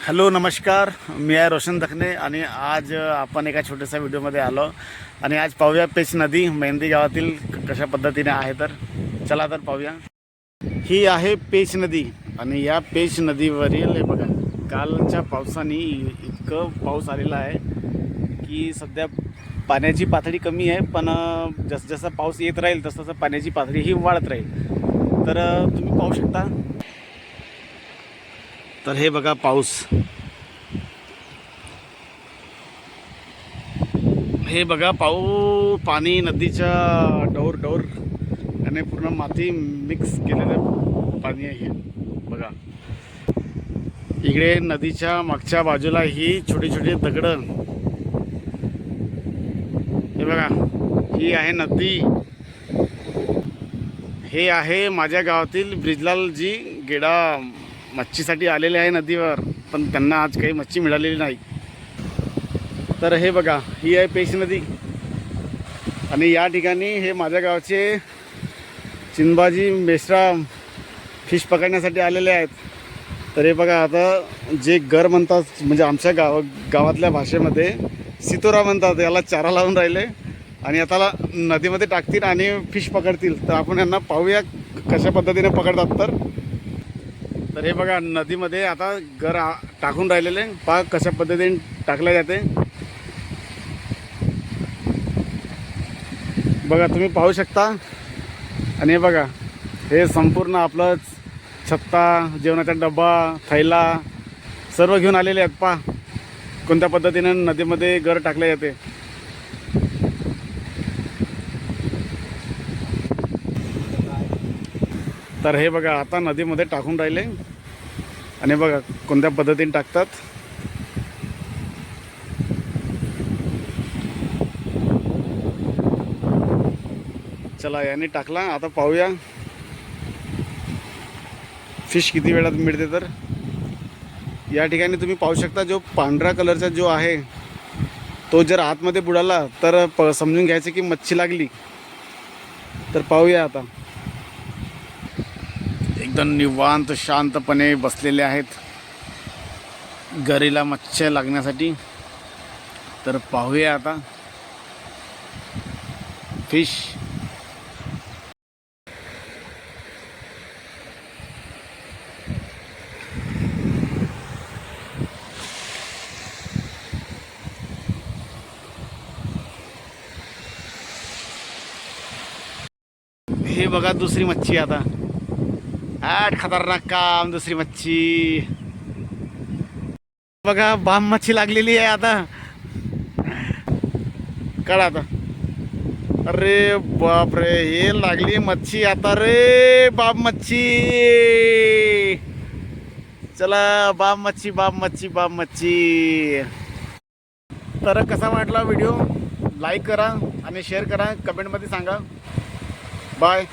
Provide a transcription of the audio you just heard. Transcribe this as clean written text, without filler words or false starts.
Hello नमस्कार, मी आहे रोशन दखने आणि आज आपण एका छोट्याशा व्हिडिओमध्ये आलो आणि आज पाहूया पेच नदी मेहंदी गावातील कशा पद्धतीने आहे. तर चला तर पाहूया. ही आहे पेच नदी आणि या पेच नदीवरील हे बघा, कालच्या पावसाने इतकं पाऊस आलेला आहे की सध्या पाण्याची पातळी कमी आहे, पण जसजसा पाऊस येत राहील तसं पाण्याची पातळी ही वाढत राहील. तर तुम्ही पाहू शकता. तर हे बघा पाऊस, हे बघा पाणी नदीच्या डोर आणि पूर्ण माती मिक्स केलेलं पाणी आहे. हे बघा, इकडे नदीच्या मागच्या बाजूला ही छोटी छोटी दगडं, हे बघा ही आहे नदी. हे आहे माझ्या गावातील ब्रिजलालजी गेडा मच्छीसाठी आलेले आहे नदीवर, पण त्यांना आज काही मच्छी मिळालेली नाही. तर हे बघा, ही आहे पेच नदी आणि या ठिकाणी हे माझ्या गावचे चिंबाजी मेश्राम फिश पकडण्यासाठी आलेले आहेत. तर हे बघा, आता जे गर म्हणतात म्हणजे आमच्या गावातल्या भाषेमध्ये सितोरा म्हणतात, याला चारा लावून राहिले आणि आता नदीमध्ये टाकतील आणि फिश पकडतील. तर आपण यांना पाहूया कशा पद्धतीने पकडतात. तर हे बघा, नदीमध्ये आता गर टाकून राहिलेले, पहा कशा पद्धतीने टाकले जाते. बघा, तुम्ही पाहू शकता. आणि हे बघा, हे संपूर्ण आपलं छत्ता, जेवणाचा डबा, थैला सर्व घेऊन आलेले आहेत. पहा कोणत्या पद्धतीने नदीमध्ये गर टाकले जाते. तर हे बघा, आता नदीमध्ये टाकून राहिले आणि बघा कोणत्या पद्धतीने टाकतात. चला, याने टाकला. आता पाहूया फिश किती वेळात मिळते. तर या ठिकाणी तुम्ही पाहू शकता, जो पांढरा कलरचा जो आहे तो जर आतमध्ये बुडाला तर समजून घ्यायचं की मच्छी लागली. तर पाहूया. आता एकदम निवांत शांतपणे बसलेले आहेत गरीला मच्छी लागण्यासाठी. तर पाहूया आता फिश. हे बघा, दुसरी मच्छी. आता खतरनाक काम, दुसरी मच्छी बघा, बाम मच्छी लागलेली आहे. आता काढा आता. अरे बापरे, हे लागली मच्छी आता. रे बाम मच्छी, चला बाम मच्छी, बाम मच्छी, बाम मच्छी. तर कसा वाटला व्हिडिओ, लाईक करा आणि शेअर करा, कमेंटमध्ये सांगा. बाय.